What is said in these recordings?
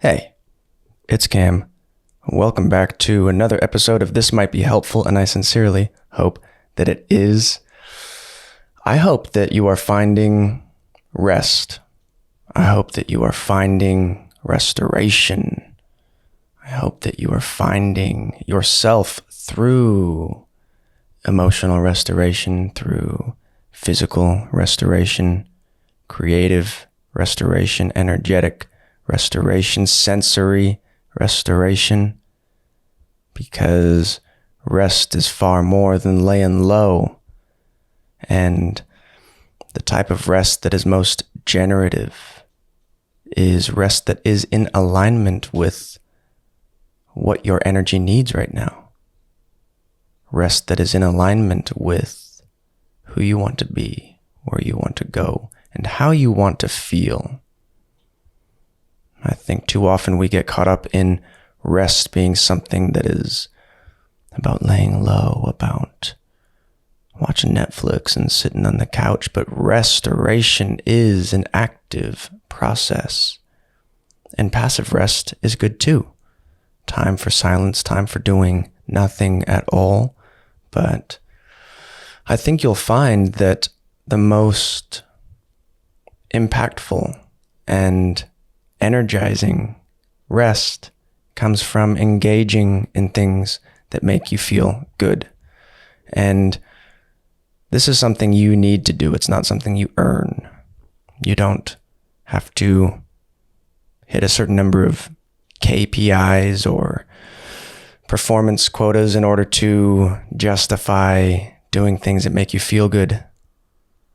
Hey, it's Cam. Welcome back to another episode of This Might Be Helpful, and I sincerely hope that it is. I hope that you are finding rest. I hope that you are finding restoration. I hope that you are finding yourself through emotional restoration, through physical restoration, creative restoration, energetic restoration, sensory restoration, because rest is far more than laying low. And the type of rest that is most generative is rest that is in alignment with what your energy needs right now. Rest that is in alignment with who you want to be, where you want to go, and how you want to feel. I think too often we get caught up in rest being something that is about laying low, about watching Netflix and sitting on the couch, but restoration is an active process. And passive rest is good too. Time for silence, time for doing nothing at all. But I think you'll find that the most impactful and energizing rest comes from engaging in things that make you feel good. And this is something you need to do. It's not something you earn. You don't have to hit a certain number of KPIs or performance quotas in order to justify doing things that make you feel good,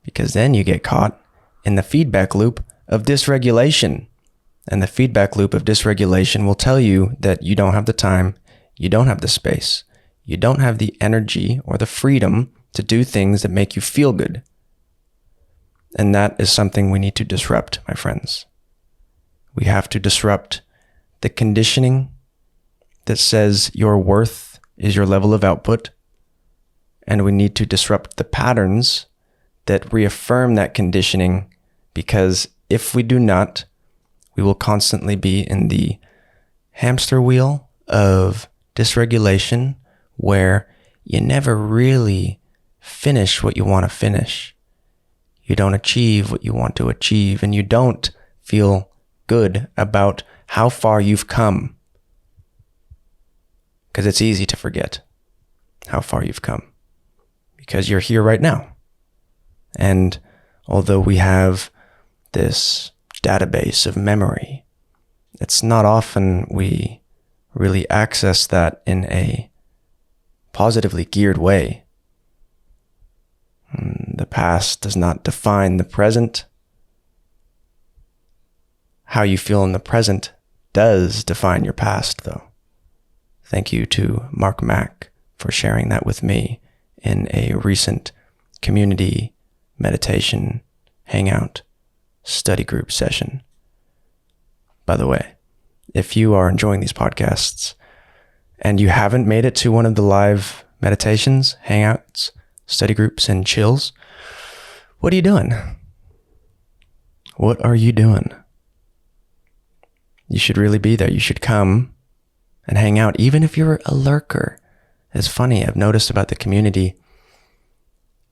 because then you get caught in the feedback loop of dysregulation. And the feedback loop of dysregulation will tell you that you don't have the time, you don't have the space, you don't have the energy or the freedom to do things that make you feel good. And that is something we need to disrupt, my friends. We have to disrupt the conditioning that says your worth is your level of output. And we need to disrupt the patterns that reaffirm that conditioning, because if we do not, we will constantly be in the hamster wheel of dysregulation, where you never really finish what you want to finish. You don't achieve what you want to achieve, and you don't feel good about how far you've come. Because it's easy to forget how far you've come, because you're here right now. And although we have this database of memory, it's not often we really access that in a positively geared way. The past does not define the present. How you feel in the present does define your past, though. Thank you to Mark Mack for sharing that with me in a recent community meditation hangout study group session. By the way, if you are enjoying these podcasts and you haven't made it to one of the live meditations, hangouts, study groups, and chills, what are you doing? What are you doing? You should really be there. You should come and hang out, even if you're a lurker. It's funny, I've noticed about the community,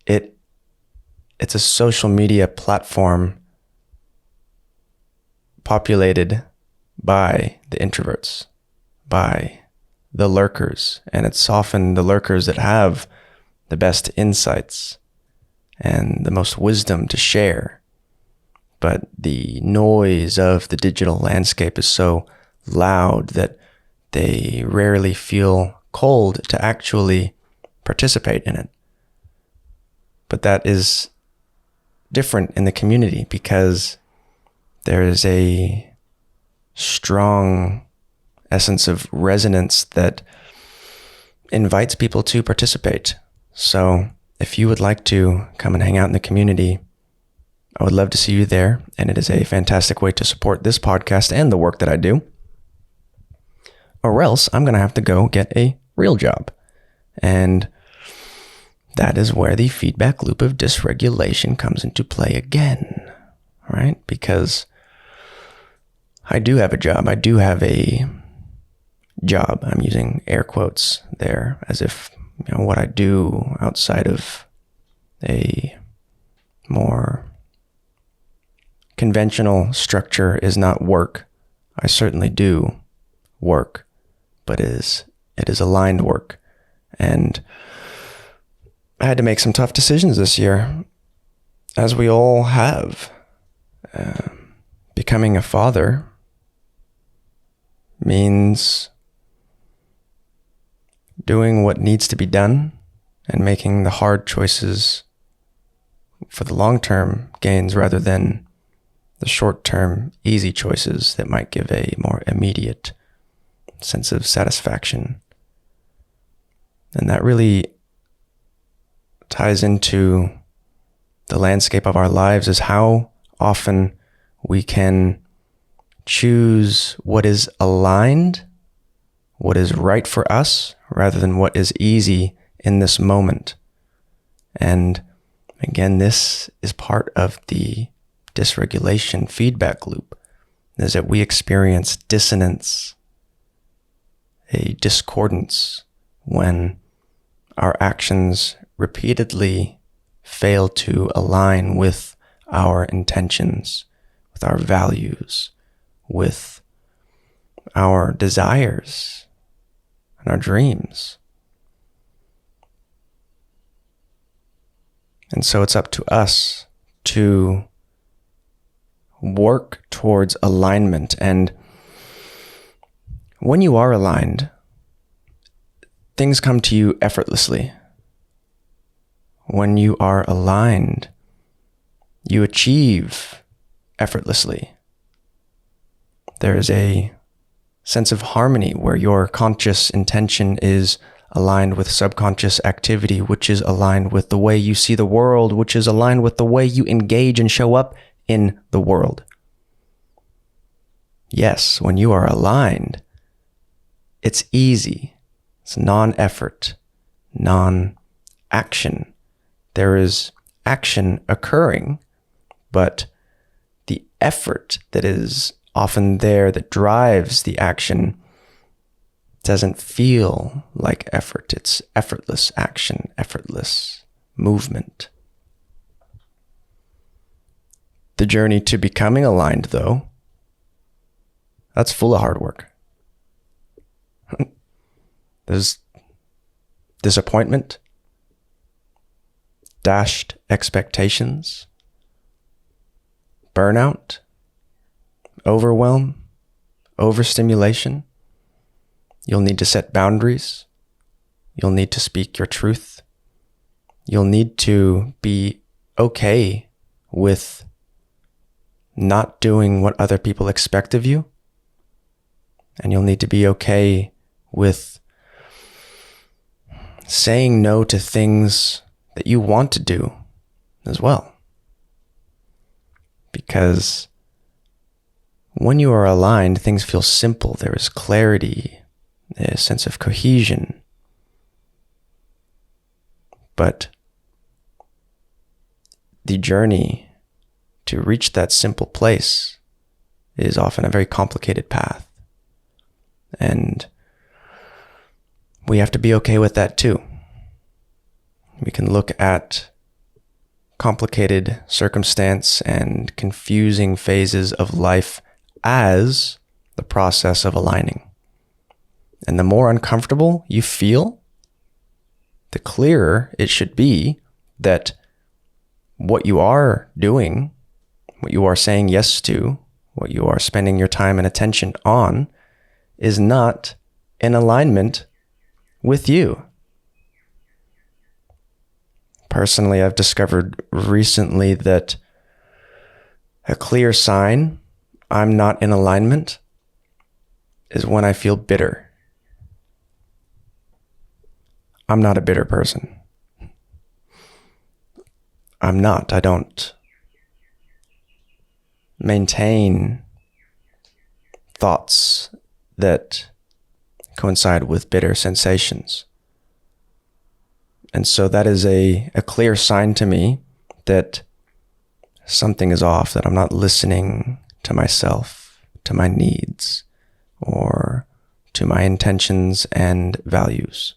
it's a social media platform populated by the introverts, by the lurkers, and it's often the lurkers that have the best insights and the most wisdom to share. But the noise of the digital landscape is so loud that they rarely feel cold to actually participate in it. But that is different in the community, because there is a strong essence of resonance that invites people to participate. So if you would like to come and hang out in the community, I would love to see you there. And it is a fantastic way to support this podcast and the work that I do. Or else I'm going to have to go get a real job. And that is where the feedback loop of dysregulation comes into play again, right? Because I do have a job. I do have a job. I'm using air quotes there as if, what I do outside of a more conventional structure is not work. I certainly do work, but it is aligned work. And I had to make some tough decisions this year, as we all have. Becoming a father means doing what needs to be done and making the hard choices for the long-term gains rather than the short-term easy choices that might give a more immediate sense of satisfaction. And that really ties into the landscape of our lives, is how often we can choose what is aligned, what is right for us, rather than what is easy in this moment. And again, this is part of the disregulation feedback loop, is that we experience dissonance, a discordance, when our actions repeatedly fail to align with our intentions, with our values, with our desires and our dreams. And so it's up to us to work towards alignment. And when you are aligned, things come to you effortlessly. When you are aligned, you achieve effortlessly. There is a sense of harmony where your conscious intention is aligned with subconscious activity, which is aligned with the way you see the world, which is aligned with the way you engage and show up in the world. Yes, when you are aligned, it's easy. It's non-effort, non-action. There is action occurring, but the effort that is often there that drives the action doesn't feel like effort. It's effortless action, effortless movement. The journey to becoming aligned, though, that's full of hard work. There's disappointment, dashed expectations, burnout, overwhelm, overstimulation. You'll need to set boundaries. You'll need to speak your truth. You'll need to be okay with not doing what other people expect of you. And you'll need to be okay with saying no to things that you want to do as well. Because when you are aligned, things feel simple. There is clarity, a sense of cohesion. But the journey to reach that simple place is often a very complicated path. And we have to be okay with that too. We can look at complicated circumstance and confusing phases of life as the process of aligning. And the more uncomfortable you feel, the clearer it should be that what you are doing, what you are saying yes to, what you are spending your time and attention on, is not in alignment with you. Personally, I've discovered recently that a clear sign I'm not in alignment is when I feel bitter. I'm not a bitter person. I'm not. I don't maintain thoughts that coincide with bitter sensations. And so that is a clear sign to me that something is off, that I'm not listening to myself, to my needs or to my intentions and values.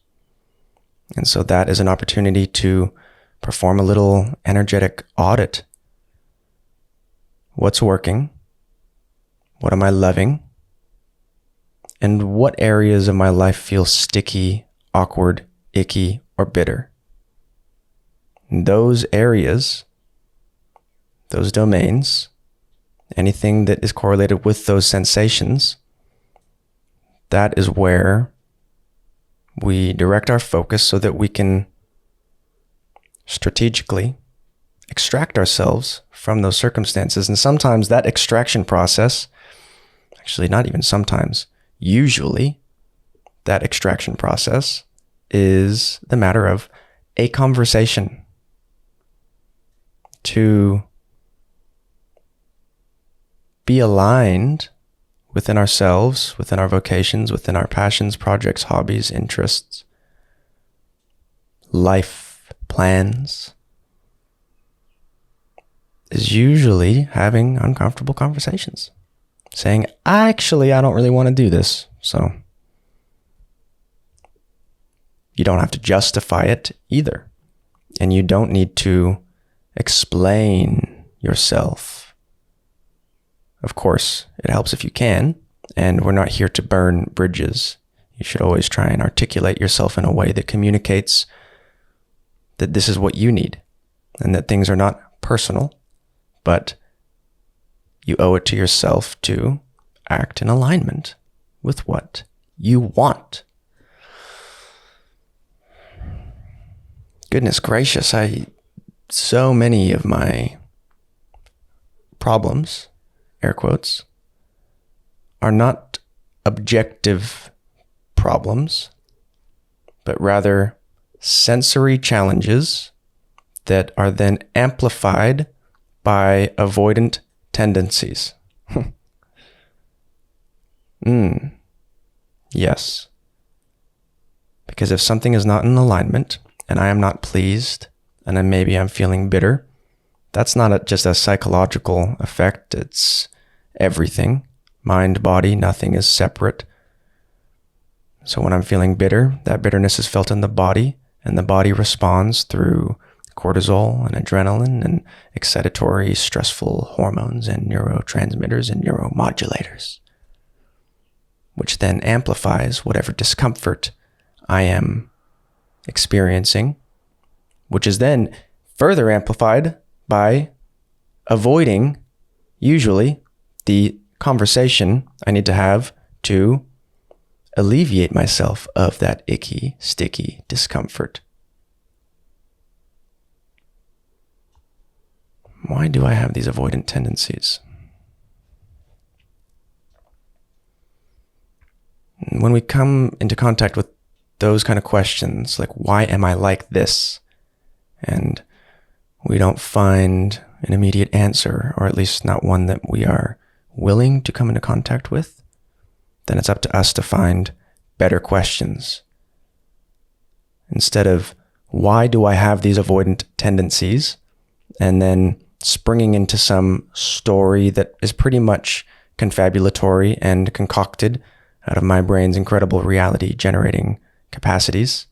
And so that is an opportunity to perform a little energetic audit. What's working? What am I loving? And what areas of my life feel sticky, awkward, icky, or bitter? Those areas, those domains, anything that is correlated with those sensations, that is where we direct our focus so that we can strategically extract ourselves from those circumstances. And sometimes that extraction process, actually not even sometimes, usually that extraction process is the matter of a conversation to be aligned within ourselves, within our vocations, within our passions, projects, hobbies, interests, life plans, is usually having uncomfortable conversations. Saying, actually, I don't really want to do this. So you don't have to justify it either. And you don't need to explain yourself. Of course, it helps if you can, and we're not here to burn bridges. You should always try and articulate yourself in a way that communicates that this is what you need, and that things are not personal, but you owe it to yourself to act in alignment with what you want. Goodness gracious, so many of my problems, air quotes, are not objective problems, but rather sensory challenges that are then amplified by avoidant tendencies. Yes. Because if something is not in alignment and I am not pleased and then maybe I'm feeling bitter, that's not just a psychological effect. It's everything. Mind, body, nothing is separate. So when I'm feeling bitter, that bitterness is felt in the body, and the body responds through cortisol and adrenaline and excitatory, stressful hormones and neurotransmitters and neuromodulators, which then amplifies whatever discomfort I am experiencing, which is then further amplified by avoiding, usually, the conversation I need to have to alleviate myself of that icky, sticky discomfort. Why do I have these avoidant tendencies? When we come into contact with those kind of questions, like, why am I like this? And we don't find an immediate answer, or at least not one that we are willing to come into contact with, then it's up to us to find better questions. Instead of, why do I have these avoidant tendencies? And then springing into some story that is pretty much confabulatory and concocted out of my brain's incredible reality generating capacities.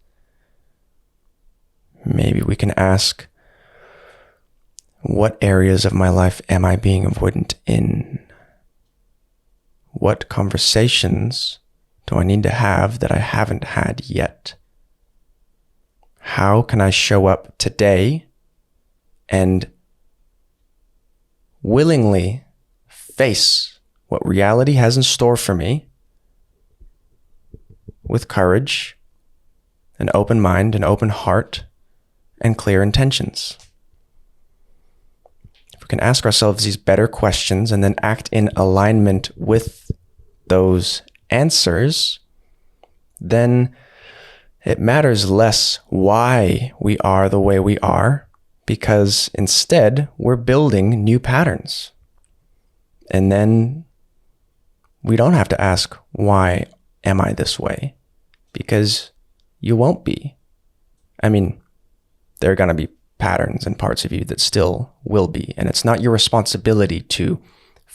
Maybe we can ask, what areas of my life am I being avoidant in? What conversations do I need to have that I haven't had yet? How can I show up today and willingly face what reality has in store for me with courage, an open mind, an open heart, and clear intentions? If we can ask ourselves these better questions and then act in alignment with those answers, then it matters less why we are the way we are, because instead we're building new patterns. And then we don't have to ask, why am I this way? Because you won't be. I mean, there are going to be patterns and parts of you that still will be. And it's not your responsibility to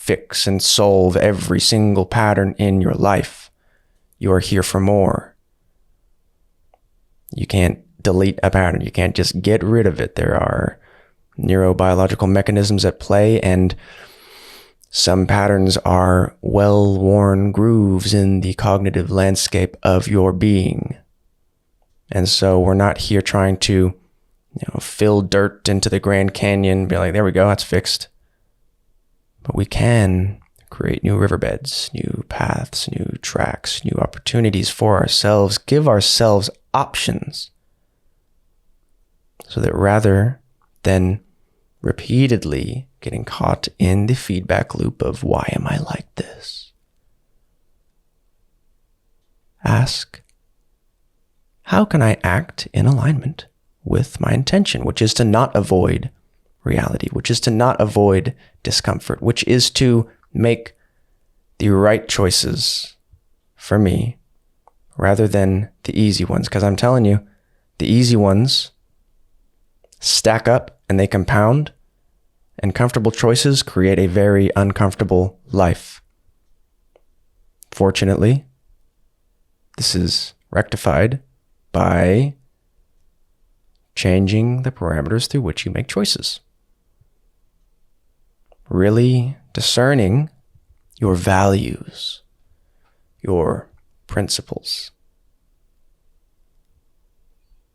fix and solve every single pattern in your life. You are here for more. You can't delete a pattern. You can't just get rid of it. There are neurobiological mechanisms at play, and some patterns are well-worn grooves in the cognitive landscape of your being. And so we're not here trying to, fill dirt into the Grand Canyon, be like, there we go, that's fixed. But we can create new riverbeds, new paths, new tracks, new opportunities for ourselves, give ourselves options, so that rather than repeatedly getting caught in the feedback loop of why am I like this, ask, how can I act in alignment with my intention, which is to not avoid reality, which is to not avoid discomfort, which is to make the right choices for me rather than the easy ones. Because I'm telling you, the easy ones stack up and they compound, and comfortable choices create a very uncomfortable life. Fortunately, this is rectified by changing the parameters through which you make choices. Really discerning your values, your principles.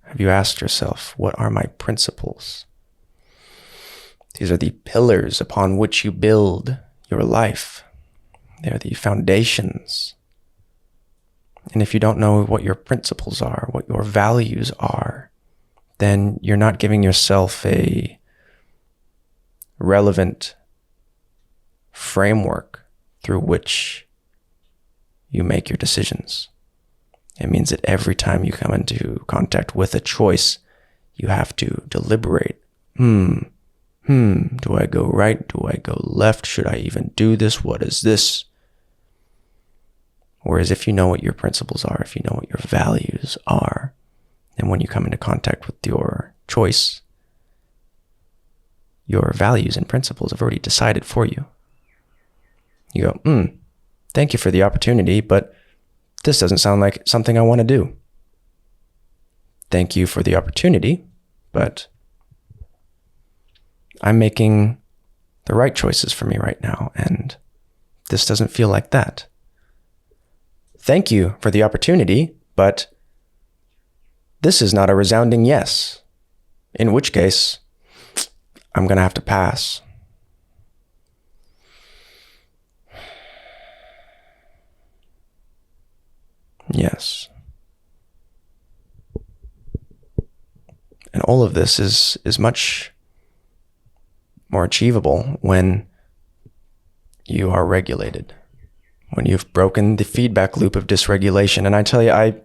Have you asked yourself, what are my principles? These are the pillars upon which you build your life. They're the foundations. And if you don't know what your principles are, what your values are, then you're not giving yourself a relevant framework through which you make your decisions. It means that every time you come into contact with a choice, you have to deliberate. Do I go right? Do I go left? Should I even do this? What is this? Whereas if you know what your principles are, if you know what your values are, then when you come into contact with your choice, your values and principles have already decided for you. You go, thank you for the opportunity, but this doesn't sound like something I want to do. Thank you for the opportunity, but I'm making the right choices for me right now, and this doesn't feel like that. Thank you for the opportunity, but this is not a resounding yes, in which case I'm going to have to pass. Yes. And all of this is much more achievable when you are regulated, when you've broken the feedback loop of dysregulation. And I tell you, I've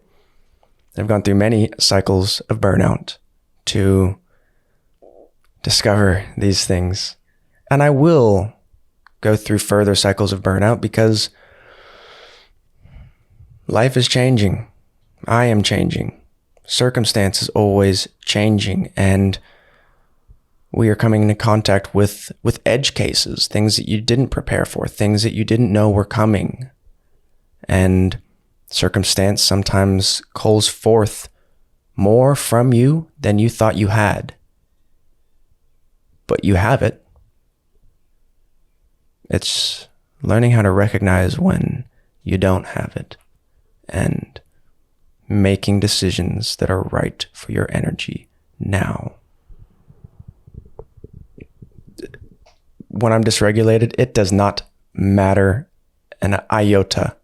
gone through many cycles of burnout to discover these things. And I will go through further cycles of burnout because life is changing. I am changing. Circumstance is always changing. And we are coming into contact with edge cases, things that you didn't prepare for, things that you didn't know were coming. And circumstance sometimes calls forth more from you than you thought you had. But you have it. It's learning how to recognize when you don't have it and making decisions that are right for your energy now. When I'm dysregulated, it does not matter an iota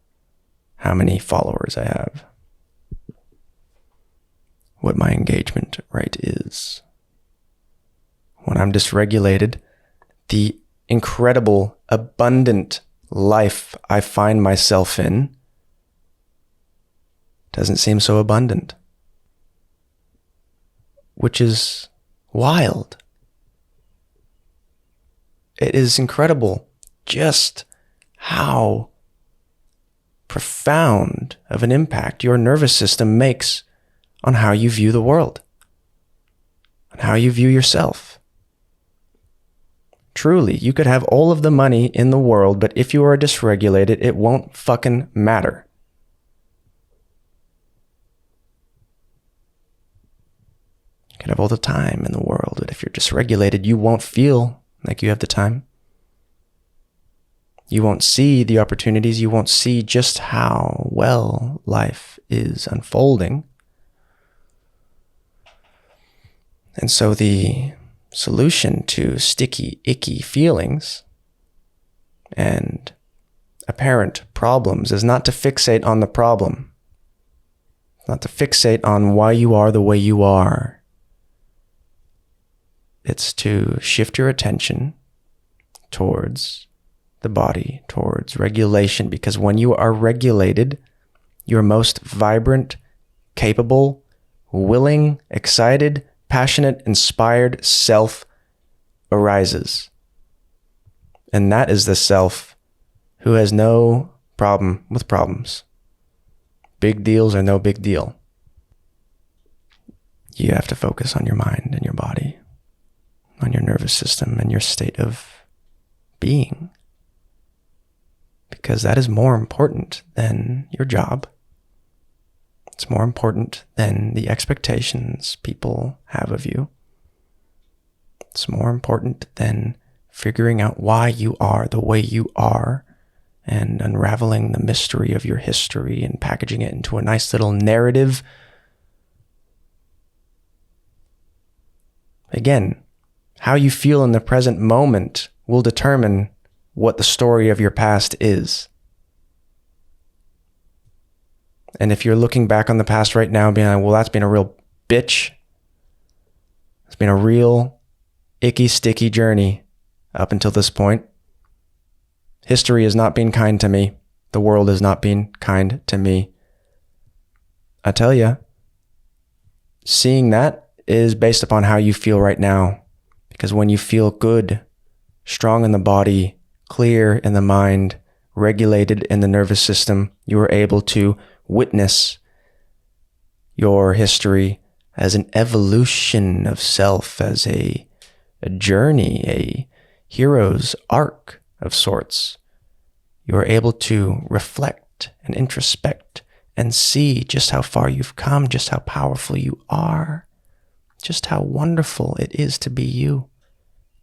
how many followers I have, what my engagement rate is. When I'm dysregulated, the incredible, abundant life I find myself in doesn't seem so abundant, which is wild. It is incredible just how profound of an impact your nervous system makes on how you view the world, on how you view yourself. Truly, you could have all of the money in the world, but if you are dysregulated, it won't fucking matter. You could have all the time in the world, but if you're dysregulated, you won't feel like you have the time. You won't see the opportunities. You won't see just how well life is unfolding. And so the solution to sticky, icky feelings and apparent problems is not to fixate on the problem, not to fixate on why you are the way you are. It's to shift your attention towards the body, towards regulation, because when you are regulated, your most vibrant, capable, willing, excited, passionate, inspired self arises. And that is the self who has no problem with problems. Big deals are no big deal. You have to focus on your mind and your body, on your nervous system and your state of being, because that is more important than your job. It's more important than the expectations people have of you. It's more important than figuring out why you are the way you are and unraveling the mystery of your history and packaging it into a nice little narrative. Again, how you feel in the present moment will determine what the story of your past is. And if you're looking back on the past right now and being like, well, that's been a real bitch. It's been a real icky, sticky journey up until this point. History has not been kind to me. The world has not been kind to me. I tell you, seeing that is based upon how you feel right now. Because when you feel good, strong in the body, clear in the mind, regulated in the nervous system, you are able to witness your history as an evolution of self, as a journey, a hero's arc of sorts. You are able to reflect and introspect and see just how far you've come, just how powerful you are. Just how wonderful it is to be you,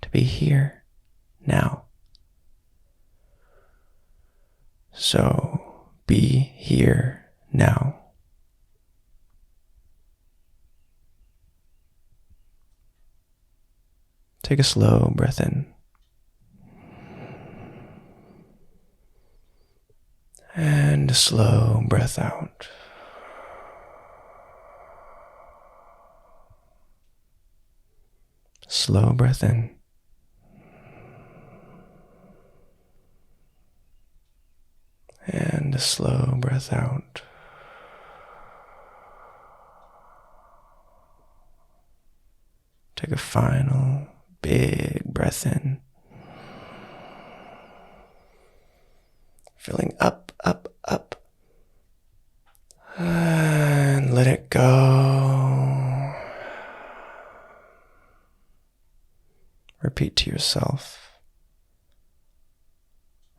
to be here now. So be here now. Take a slow breath in. And a slow breath out. Slow breath in. And a slow breath out. Take a final big breath in. Filling up, up, up. And let it go. Repeat to yourself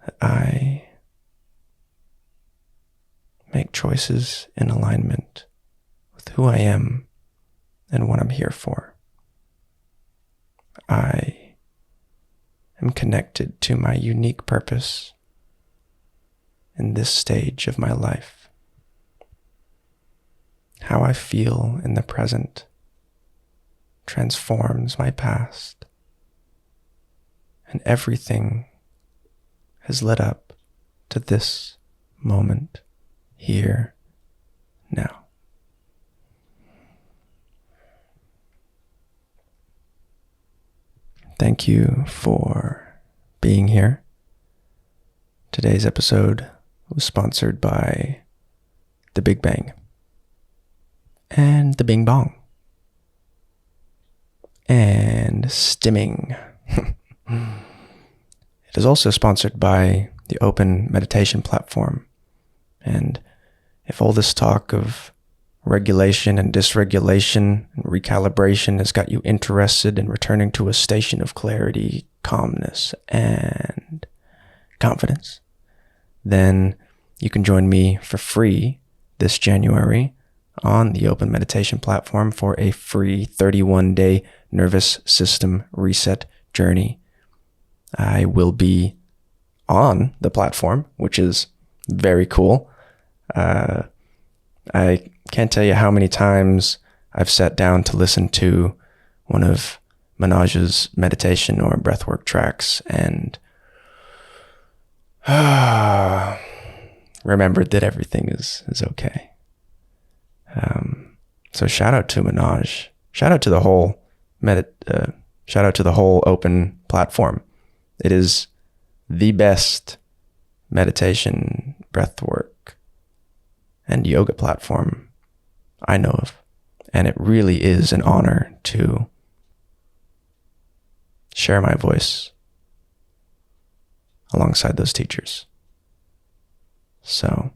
that I make choices in alignment with who I am and what I'm here for. I am connected to my unique purpose in this stage of my life. How I feel in the present transforms my past, and everything has led up to this moment here now. Thank you for being here. Today's episode was sponsored by the Big Bang and the Bing Bong and stimming. It is also sponsored by the Open Meditation Platform. And if all this talk of regulation and dysregulation and recalibration has got you interested in returning to a station of clarity, calmness, and confidence, then you can join me for free this January on the Open Meditation platform for a free 31-day nervous system reset journey. I will be on the platform, which is very cool. I can't tell you how many times I've sat down to listen to one of Manoj's meditation or breathwork tracks and remembered that everything is okay. So shout out to Manoj. Shout out to the whole open platform. It is the best meditation, breathwork, and yoga platform I know of. And it really is an honor to share my voice alongside those teachers. So,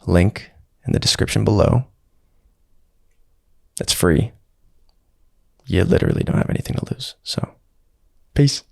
link in the description below. It's free. You literally don't have anything to lose. So, peace.